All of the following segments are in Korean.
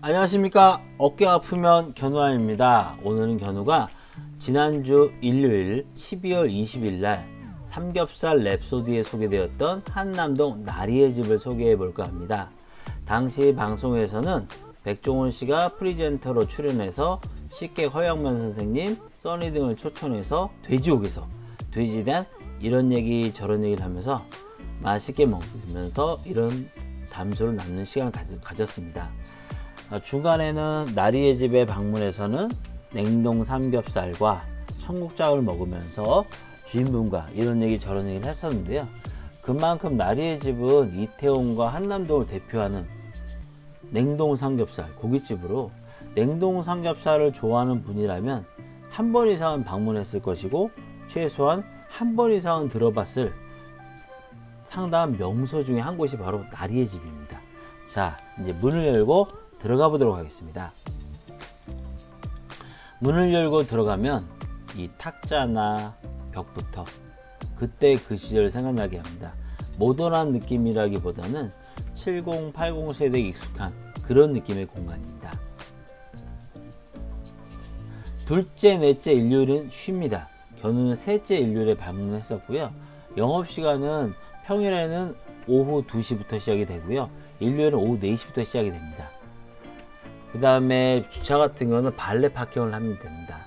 안녕하십니까. 어깨가 아프면 견우아입니다. 오늘은 견우가 지난주 일요일 12월 20일 날 삼겹살 랩소디에 소개되었던 한남동 나리의 집을 소개해 볼까 합니다. 당시 방송에서는 백종원 씨가 프리젠터로 출연해서 식객 허영만 선생님, 써니 등을 초청해서 돼지옥에서 돼지에 대한 이런 얘기 저런 얘기를 하면서 맛있게 먹으면서 이런 담소를 나누는 시간을 가졌습니다. 중간에는 나리의 집에 방문해서는 냉동 삼겹살과 청국장을 먹으면서 주인분과 이런 얘기 저런 얘기를 했었는데요. 그만큼 나리의 집은 이태원과 한남동을 대표하는 냉동 삼겹살 고깃집으로 냉동 삼겹살을 좋아하는 분이라면 한 번 이상은 방문했을 것이고 최소한 한 번 이상은 들어봤을 상당한 명소 중에 한 곳이 바로 나리의 집입니다. 자, 이제 문을 열고 들어가 보도록 하겠습니다. 문을 열고 들어가면 이 탁자나 벽부터 그때 그 시절 생각나게 합니다. 모던한 느낌이라기보다는 70, 80 세대에 익숙한 그런 느낌의 공간입니다. 둘째, 넷째 일요일은 쉽니다. 견우는 셋째 일요일에 방문했었고요. 영업시간은 평일에는 오후 2시부터 시작이 되고요. 일요일은 오후 4시부터 시작이 됩니다. 그 다음에 주차 같은 경우는 발레 파킹을 하면 됩니다.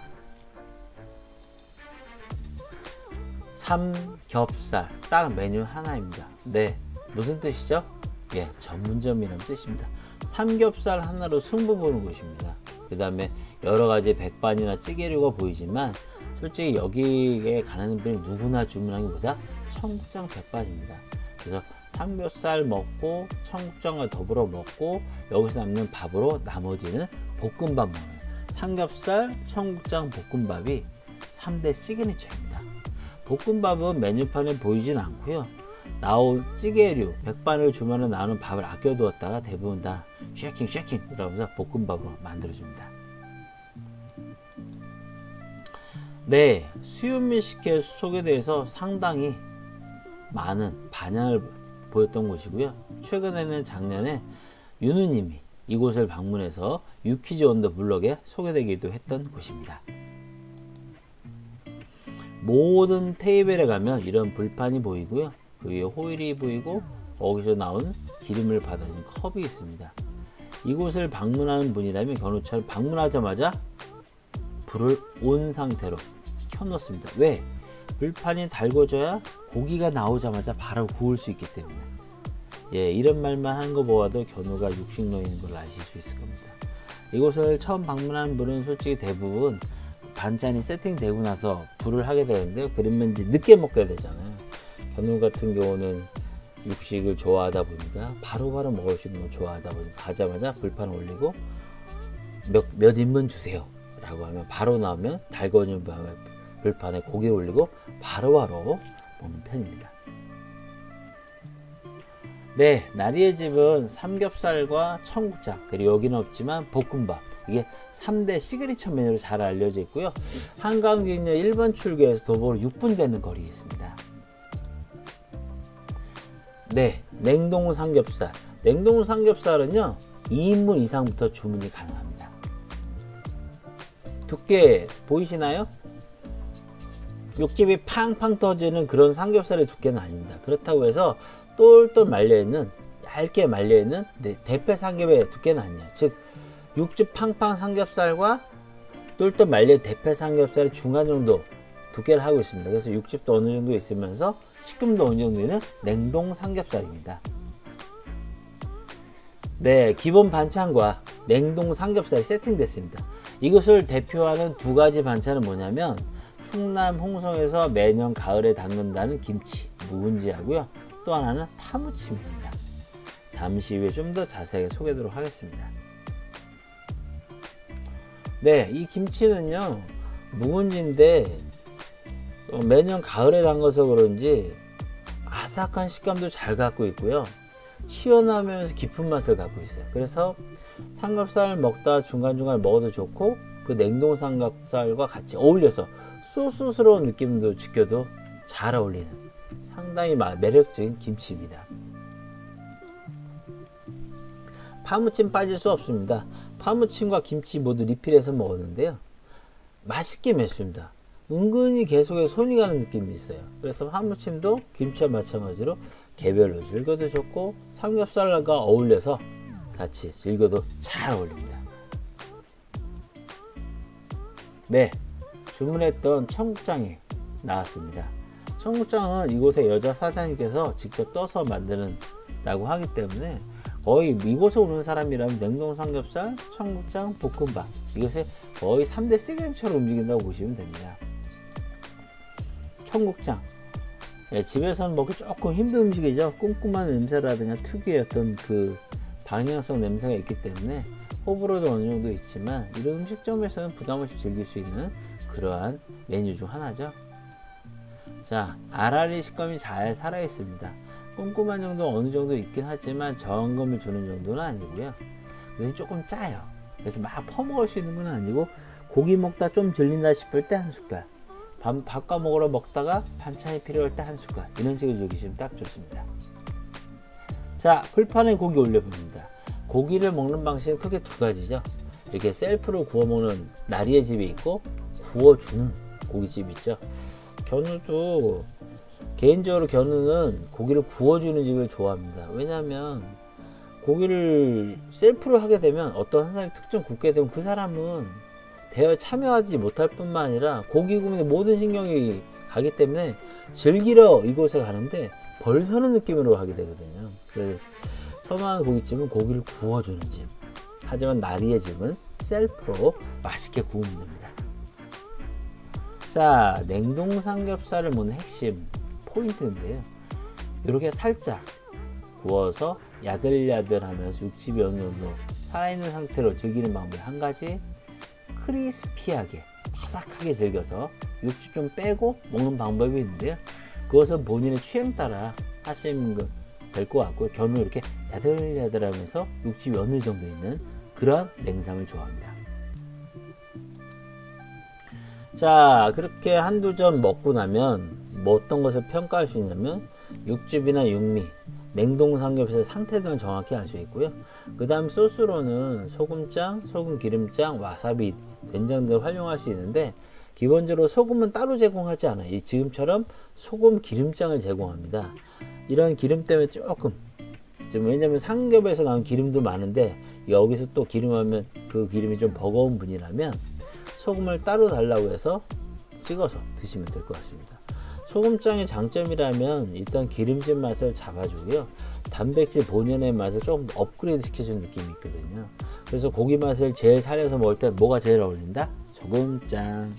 삼겹살 딱 메뉴 하나입니다. 네, 무슨 뜻이죠? 예, 전문점이라는 뜻입니다. 삼겹살 하나로 승부 보는 곳입니다. 그 다음에 여러가지 백반이나 찌개류가 보이지만 솔직히 여기에 가는 분이 누구나 주문하기보다 청국장 백반입니다. 그래서 삼겹살 먹고 청국장과 더불어 먹고 여기서 남는 밥으로 나머지는 볶음밥 먹는 삼겹살, 청국장 볶음밥이 3대 시그니처입니다. 볶음밥은 메뉴판에 보이진 않고요. 나온 찌개류, 백반을 주문해 나오는 밥을 아껴두었다가 대부분 다 쉐킹 이러면서 볶음밥으로 만들어줍니다. 네, 수윤미 씨께 소개돼서 상당히 많은 반향을 보였던 곳이고요. 최근에는 작년에 윤우님이 이곳을 방문해서 유퀴즈 온 더 블럭에 소개되기도 했던 곳입니다. 모든 테이블에 가면 이런 불판이 보이고요. 그 위에 호일이 보이고 거기서 나온 기름을 받아준 컵이 있습니다. 이곳을 방문하는 분이라면 견우처럼 방문하자마자 불을 온 상태로 켜놓습니다. 왜? 불판이 달궈져야 고기가 나오자마자 바로 구울 수 있기 때문에. 예, 이런 말만 한 거 보아도 견우가 육식노인 걸 아실 수 있을 겁니다. 이곳을 처음 방문한 분은 솔직히 대부분 반찬이 세팅되고 나서 불을 하게 되는데요. 그러면 이제 늦게 먹게 되잖아요. 견우 같은 경우는 육식을 좋아하다 보니까 바로바로 먹을 수 있는 걸 좋아하다 보니까 가자마자 불판 올리고 몇 인분 주세요 라고 하면 바로 나오면 달궈진 불판에 고기 올리고 바로바로 먹는 편입니다. 네, 나리의 집은 삼겹살과 청국장 그리고 여기는 없지만 볶음밥 이게 3대 시그니처 메뉴로 잘 알려져 있고요. 한강진역 1번 출구에서 도보로 6분 되는 거리에 있습니다. 네, 냉동 삼겹살. 냉동 삼겹살은요 2인분 이상부터 주문이 가능합니다. 두께 보이시나요? 육즙이 팡팡 터지는 그런 삼겹살의 두께는 아닙니다. 그렇다고 해서 똘똘 말려있는 얇게 말려있는 대패 삼겹의 두께는 아니에요. 즉 육즙 팡팡 삼겹살과 똘똘 말려 대패 삼겹살의 중간 정도 두께를 하고 있습니다. 그래서 육즙도 어느 정도 있으면서 식감도 어느 정도 있는 냉동 삼겹살입니다. 네, 기본 반찬과 냉동 삼겹살이 세팅됐습니다. 이것을 대표하는 두 가지 반찬은 뭐냐면 충남 홍성에서 매년 가을에 담근다는 김치, 묵은지하고요. 또 하나는 파무침입니다. 잠시 후에 좀 더 자세하게 소개하도록 하겠습니다. 네, 이 김치는요 묵은지인데 매년 가을에 담가서 그런지 아삭한 식감도 잘 갖고 있고요. 시원하면서 깊은 맛을 갖고 있어요. 그래서 삼겹살을 먹다 중간중간 먹어도 좋고 그 냉동 삼겹살과 같이 어울려서 소스스러운 느낌도 지켜도 잘 어울리는 상당히 매력적인 김치입니다. 파무침 빠질 수 없습니다. 파무침과 김치 모두 리필해서 먹었는데요. 맛있게 맵습니다. 은근히 계속해서 손이 가는 느낌이 있어요. 그래서 파무침도 김치와 마찬가지로 개별로 즐겨도 좋고 삼겹살과 어울려서 같이 즐겨도 잘 어울립니다. 네, 주문했던 청국장이 나왔습니다. 청국장은 이곳의 여자 사장님께서 직접 떠서 만드는다고 하기 때문에 거의 이곳에 오는 사람이라면 냉동 삼겹살, 청국장, 볶음밥 이것의 거의 3대 시그니처로 움직인다고 보시면 됩니다. 청국장, 집에서는 먹기 조금 힘든 음식이죠. 쿰쿰한 냄새라든가 특유의 어떤 그 방향성 냄새가 있기 때문에 호불호도 어느 정도 있지만 이런 음식점에서는 부담 없이 즐길 수 있는 그러한 메뉴 중 하나죠. 자, 알알이 식감이 잘 살아 있습니다. 꼼꼼한 정도 어느 정도 있긴 하지만 저항감을 주는 정도는 아니고요. 그래서 조금 짜요. 그래서 막 퍼먹을 수 있는 건 아니고 고기 먹다 좀 질린다 싶을 때 한 숟갈, 밥과 먹으러 먹다가 반찬이 필요할 때 한 숟갈, 이런 식으로 즐기시면 딱 좋습니다. 자, 불판에 고기 올려봅니다. 고기를 먹는 방식은 크게 두 가지죠. 이렇게 셀프로 구워 먹는 나리의 집이 있고 구워주는 고깃집이 있죠. 견우도 개인적으로 견우는 고기를 구워주는 집을 좋아합니다. 왜냐하면 고기를 셀프로 하게 되면 어떤 한 사람이 특정 굽게 되면 그 사람은 대화에 참여하지 못할 뿐만 아니라 고기 구우는 모든 신경이 가기 때문에 즐기러 이곳에 가는데 벌 서는 느낌으로 하게 되거든요. 그래서 선호하는 고깃집은 고기를 구워주는 집, 하지만 나리의 집은 셀프로 맛있게 구우면 됩니다. 자, 냉동 삼겹살을 먹는 핵심 포인트인데요. 이렇게 살짝 구워서 야들야들하면서 육즙이 어느 정도 살아있는 상태로 즐기는 방법이 한 가지, 크리스피하게 바삭하게 즐겨서 육즙 좀 빼고 먹는 방법이 있는데요. 그것은 본인의 취향 따라 하시면 될 것 같고요. 견우 이렇게 야들야들하면서 육즙이 어느 정도 있는 그런 냉삼을 좋아합니다. 자, 그렇게 한두 점 먹고 나면 뭐 어떤 것을 평가할 수 있냐면 육즙이나 육미, 냉동 삼겹살의 상태 등을 정확히 알 수 있고요. 그 다음 소스로는 소금장, 소금 기름장, 와사비, 된장 등을 활용할 수 있는데 기본적으로 소금은 따로 제공하지 않아요. 지금처럼 소금 기름장을 제공합니다. 이런 기름 때문에 조금 왜냐면 삼겹에서 나온 기름도 많은데 여기서 또 기름하면 그 기름이 좀 버거운 분이라면 소금을 따로 달라고 해서 찍어서 드시면 될 것 같습니다. 소금장의 장점이라면 일단 기름진 맛을 잡아주고요. 단백질 본연의 맛을 조금 업그레이드 시켜주는 느낌이 있거든요. 그래서 고기 맛을 제일 살려서 먹을 때 뭐가 제일 어울린다? 소금장.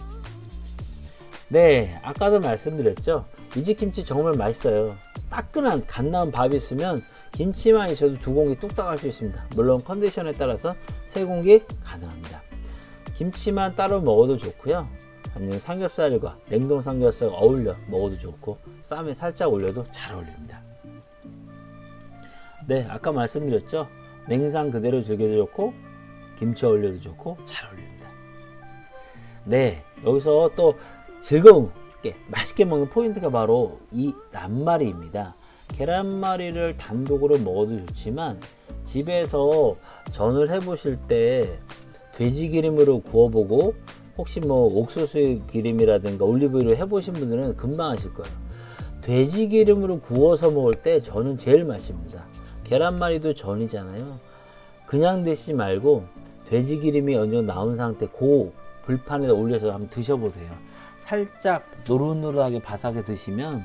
네, 아까도 말씀드렸죠. 이 집 김치 정말 맛있어요. 따끈한 갓 나온 밥이 있으면 김치만 있어도 두 공기 뚝딱 할 수 있습니다. 물론 컨디션에 따라서 세 공기 가능합니다. 김치만 따로 먹어도 좋고요. 아니면 삼겹살과 냉동 삼겹살 어울려 먹어도 좋고 쌈에 살짝 올려도 잘 어울립니다. 네, 아까 말씀드렸죠. 냉상 그대로 즐겨도 좋고 김치 어울려도 좋고 잘 어울립니다. 네, 여기서 또 즐겁게 맛있게 먹는 포인트가 바로 이 란마리입니다. 계란말이를 단독으로 먹어도 좋지만 집에서 전을 해보실 때 돼지 기름으로 구워보고 혹시 뭐 옥수수 기름이라든가 올리브유로 해보신 분들은 금방 아실 거예요. 돼지 기름으로 구워서 먹을 때 전은 제일 맛있습니다. 계란말이도 전이잖아요. 그냥 드시지 말고 돼지 기름이 어느 정도 나온 상태 그 불판에 올려서 한번 드셔보세요. 살짝 노릇노릇하게 바삭하게 드시면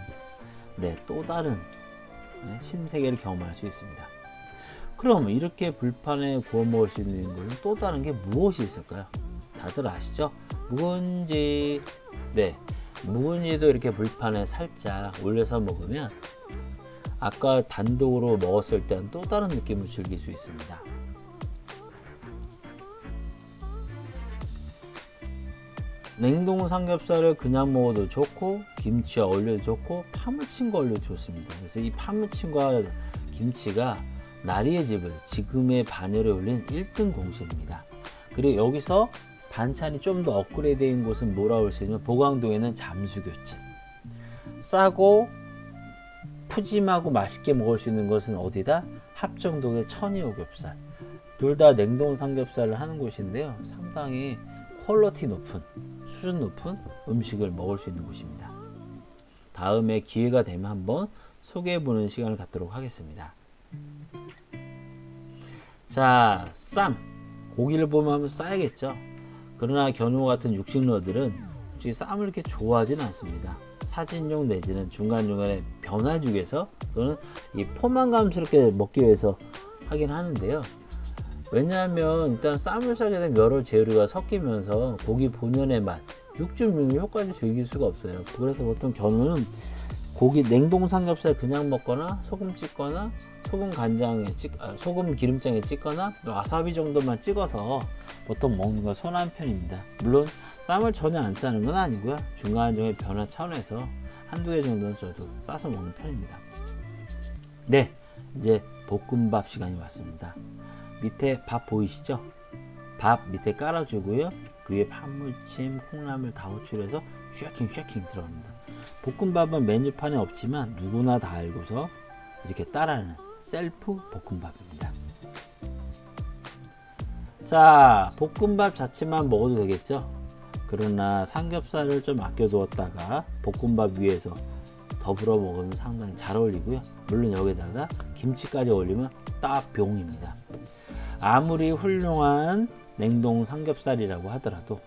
네, 또 다른 신세계를 경험할 수 있습니다. 그럼 이렇게 불판에 구워 먹을 수 있는 것은 또 다른 게 무엇이 있을까요? 다들 아시죠? 묵은지. 네, 묵은지도 이렇게 불판에 살짝 올려서 먹으면 아까 단독으로 먹었을 때는 또 다른 느낌을 즐길 수 있습니다. 냉동 삼겹살을 그냥 먹어도 좋고 김치와 어울려도 좋고 파무침과 어울려도 좋습니다. 그래서 이 파무침과 김치가 나리의 집을 지금의 반열에 올린 1등 공신입니다. 그리고 여기서 반찬이 좀 더 업그레이드된 곳은 뭐라고 할 수 있냐면 보강동에는 잠수교집. 싸고 푸짐하고 맛있게 먹을 수 있는 것은 어디다? 합정동의 천이오겹살. 둘 다 냉동 삼겹살을 하는 곳인데요. 상당히 퀄리티 높은, 수준 높은 음식을 먹을 수 있는 곳입니다. 다음에 기회가 되면 한번 소개해보는 시간을 갖도록 하겠습니다. 자, 쌈. 고기를 보면 한번 싸야겠죠. 그러나 견우 같은 육식러들은 솔직히 쌈을 이렇게 좋아하지는 않습니다. 사진용 내지는 중간중간에 변화 주기 위해서 또는 이 포만감스럽게 먹기 위해서 하긴 하는데요. 왜냐하면 일단 쌈을 싸게 되면 여러 재료가 섞이면서 고기 본연의 맛, 육즙 효과를 즐길 수가 없어요. 그래서 보통 견우는 고기 냉동 삼겹살 그냥 먹거나 소금 찍거나 소금 기름장에 찍거나 와사비 정도만 찍어서 보통 먹는 걸 선호하는 편입니다. 물론 쌈을 전혀 안 싸는 건 아니고요. 중간중간에 변화 차원에서 한두 개 정도는 저도 싸서 먹는 편입니다. 네, 이제 볶음밥 시간이 왔습니다. 밑에 밥 보이시죠? 밥 밑에 깔아주고요. 그 위에 파무침, 콩나물 다 호출해서 쉐킹 들어갑니다. 볶음밥은 메뉴판에 없지만 누구나 다 알고서 이렇게 따라하는 셀프 볶음밥입니다. 자, 볶음밥 자체만 먹어도 되겠죠? 그러나 삼겹살을 좀 아껴두었다가 볶음밥 위에서 더불어 먹으면 상당히 잘 어울리고요. 물론 여기다가 김치까지 올리면 딱 병입니다. 아무리 훌륭한 냉동 삼겹살이라고 하더라도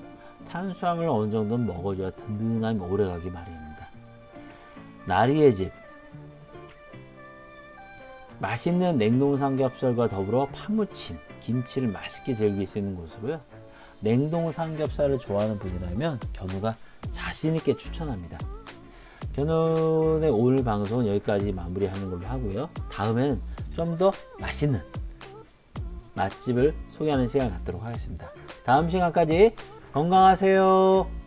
탄수화물 어느 정도는 먹어줘야 든든함이 오래가기 마련입니다. 나리의 집. 맛있는 냉동 삼겹살과 더불어 파무침, 김치를 맛있게 즐길 수 있는 곳으로요. 냉동 삼겹살을 좋아하는 분이라면 견우가 자신있게 추천합니다. 견우의 오늘 방송은 여기까지 마무리하는 걸로 하고요. 다음에는 좀 더 맛있는 맛집을 소개하는 시간을 갖도록 하겠습니다. 다음 시간까지 건강하세요.